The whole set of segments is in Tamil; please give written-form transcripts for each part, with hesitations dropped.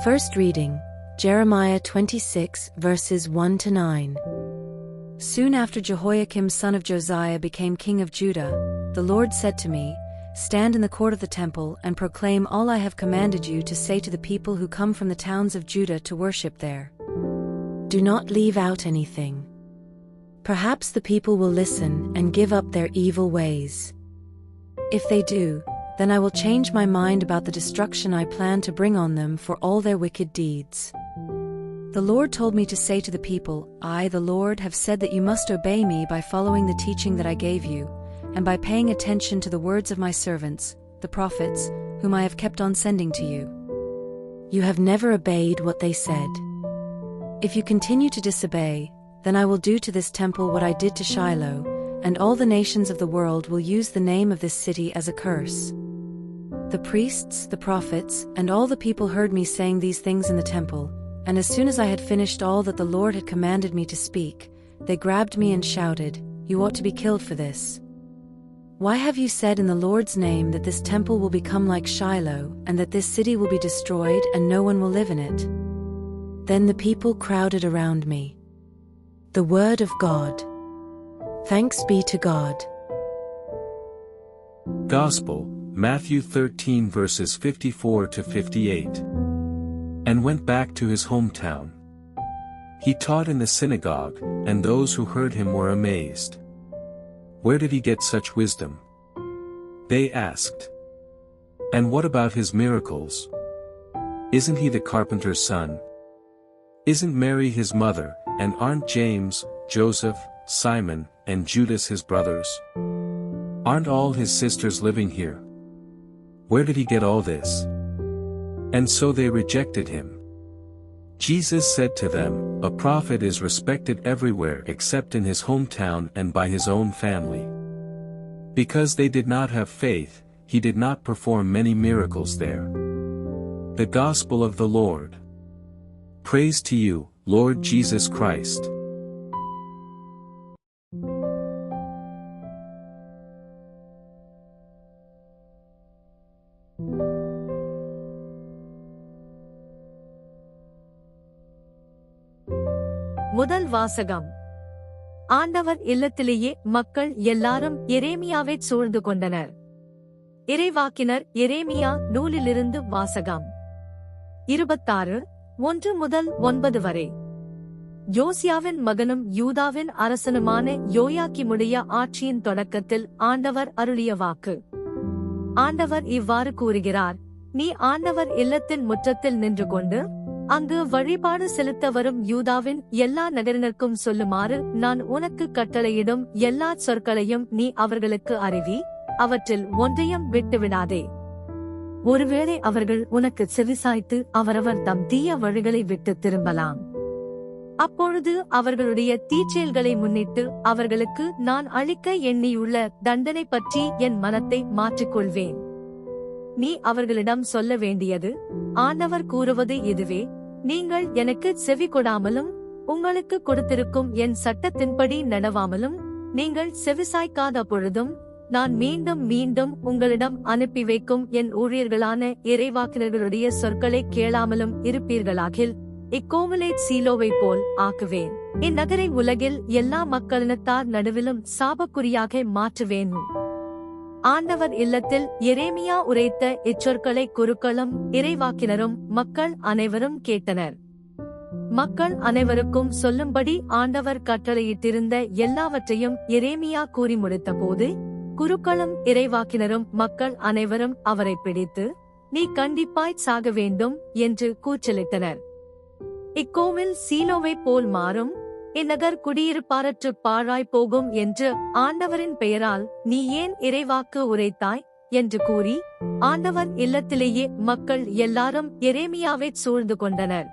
First reading, Jeremiah 26, verses 1-9. Soon after Jehoiakim son of Josiah became king of Judah, the Lord said to me, "Stand in the court of the temple and proclaim all I have commanded you to say to the people who come from the towns of Judah to worship there. Do not leave out anything. Perhaps the people will listen and give up their evil ways. If they do, then I will change my mind about the destruction I plan to bring on them for all their wicked deeds." The Lord told me to say to the people, "I, the Lord, have said that you must obey me by following the teaching that I gave you, and by paying attention to the words of my servants, the prophets, whom I have kept on sending to you. You have never obeyed what they said. If you continue to disobey, then I will do to this temple what I did to Shiloh, and all the nations of the world will use the name of this city as a curse." The priests, the prophets, and all the people heard me saying these things in the temple, and as soon as I had finished all that the Lord had commanded me to speak, they grabbed me and shouted, "You ought to be killed for this. Why have you said in the Lord's name that this temple will become like Shiloh, and that this city will be destroyed and no one will live in it?" Then the people crowded around me. The word of God. Thanks be to God. Gospel, Matthew 13 verses 54-58. And went back to his hometown. He taught in the synagogue, and those who heard him were amazed. "Where did he get such wisdom?" they asked. "And what about his miracles? Isn't he the carpenter's son? Isn't Mary his mother, and aren't James, Joseph, Simon, and Judas his brothers? Aren't all his sisters living here? Where did he get all this?" And so they rejected him. Jesus said to them, "A prophet is respected everywhere except in his hometown and by his own family." Because they did not have faith, he did not perform many miracles there. The Gospel of the Lord. Praise to you, Lord Jesus Christ. முதல் வாசகம். ஆண்டவர் இல்லத்திலேயே மக்கள் எல்லாரும் எரேமியாவை சூழ்ந்து கொண்டனர். இறைவாக்கினர் எரேமியா நூலிலிருந்து வாசகம். 26, 1-9 வரை. யோசியாவின் மகனும் யூதாவின் அரசனுமான யோயாக்கிமுடைய ஆட்சியின் தொடக்கத்தில் ஆண்டவர் அருளிய வாக்கு. ஆண்டவர் இவ்வாறு கூறுகிறார்: "நீ ஆண்டவர் இல்லத்தின் முற்றத்தில் நின்று கொண்டு அங்கு வழிபாடு செலுத்த வரும் யூதாவின் எல்லா நகரினருக்கும் சொல்லுமாறு நான் உனக்கு கட்டளையிடும் எல்லா சொற்களையும் நீ அவர்களுக்கு அறிவி, அவற்றில் ஒன்றையும் விட்டுவிடாதே. ஒருவேளை அவர்கள் உனக்கு செவிசாய்த்து அவரவர் தம் தீய வழிகளை விட்டு திரும்பலாம். அப்பொழுது அவர்களுடைய தீச்செயல்களை முன்னிட்டு அவர்களுக்கு நான் அளிக்க எண்ணியுள்ள தண்டனை பற்றி என் மனத்தை மாற்றிக்கொள்வேன். நீ அவர்களிடம் சொல்ல வேண்டியது, ஆண்டவர் கூறுவது இதுவே: நீங்கள் எனக்கு செவி கொடாமலும் உங்களுக்கு கொடுத்திருக்கும் என் சட்டத்தின்படி நடவாமலும் நீங்கள் செவிசாய்க்காத பொழுதும் நான் மீண்டும் மீண்டும் உங்களிடம் அனுப்பி வைக்கும் என் ஊழியர்களான இறைவாக்கினர்களுடைய சொற்களை கேளாமலும் இருப்பீர்களாகில் இக்கோவிலை சீலோவை போல் ஆக்குவேன். இந்நகரை உலகில் எல்லா மக்களினத்தார் நடுவிலும் சாபக்குறியாக மாற்றுவேன்." ஆண்டவர் இல்லத்தில் எரேமியா உரைத்த இச்சொற்களை குருக்களும் இறைவாக்கினரும் மக்கள் அனைவரும் கேட்டனர். மக்கள் அனைவருக்கும் சொல்லும்படி ஆண்டவர் கட்டளையிட்டிருந்த எல்லாவற்றையும் எரேமியா கூறி முடித்தபோது, குருக்களும் இறைவாக்கினரும் மக்கள் அனைவரும் அவரை பிடித்து, "நீ கண்டிப்பாய் சாக வேண்டும்" என்று கூச்சலிட்டனர். இக்கோவில் சீலோவை போல் மாறும், இந்நகர் குடியிருப்பாரற்று பாழாய் போகும் என்று ஆண்டவரின் பெயரால் நீ ஏன் இறைவாக்கு உரைத்தாய் என்று கூறி, ஆண்டவர் இல்லத்திலேயே மக்கள் எல்லாரும் எரேமியாவை சூழ்ந்து கொண்டனர்.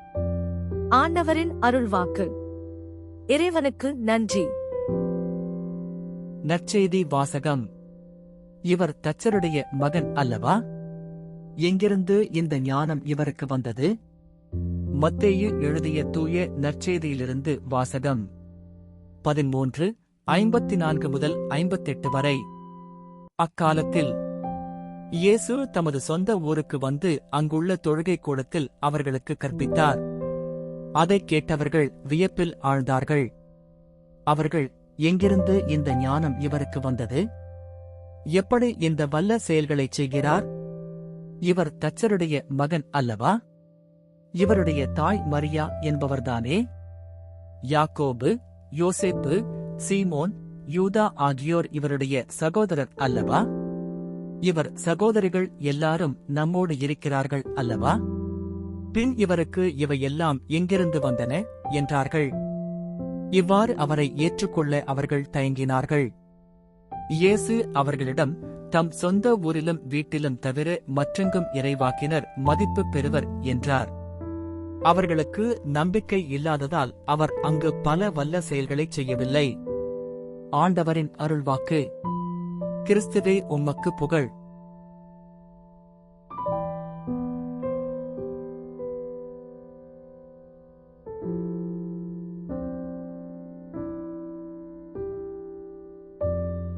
ஆண்டவரின் அருள்வாக்கு. இறைவனுக்கு நன்றி. நற்செய்தி வாசகம். இவர் தச்சருடைய மகன் அல்லவா? எங்கிருந்து இந்த ஞானம் இவருக்கு வந்தது? மத்தேயு எழுதிய தூய நற்செய்தியிலிருந்து வாசகம். 13:54 முதல் 58 வரை. அக்காலத்தில் இயேசு தமது சொந்த ஊருக்கு வந்து அங்குள்ள தொழுகை கூடத்தில் அவர்களுக்கு கற்பித்தார். அதைக் கேட்டவர்கள் வியப்பில் ஆழ்ந்தார்கள். அவர்கள், எங்கிருந்து இந்த ஞானம் இவருக்கு வந்தது? எப்படி இந்த வல்ல செயல்களைச் செய்கிறார்? இவர் தச்சருடைய மகன் அல்லவா? இவருடைய தாய் மரியா என்பவர்தானே? யாக்கோபு, யோசேப்பு, சீமோன், யூதா ஆகியோர் இவருடைய சகோதரர் அல்லவா? இவர் சகோதரிகள் எல்லாரும் நம்மோடு இருக்கிறார்கள் அல்லவா? பின் இவருக்கு இவையெல்லாம் எங்கிருந்து வந்தன என்றார்கள். இவ்வாறு அவரை ஏற்றுக்கொள்ள அவர்கள் தயங்கினார்கள். இயேசு அவர்களிடம், தம் சொந்த ஊரிலும் வீட்டிலும் தவிர மற்றெங்கும் இறைவாக்கினர் மதிப்பு பெறுவர் என்றார். அவர்களுக்கு நம்பிக்கை இல்லாததால் அவர் அங்கு பல வல்ல செயல்களைச் செய்யவில்லை. ஆண்டவரின் அருள்வாக்கு. கிறிஸ்துவே உமக்கு புகழ்.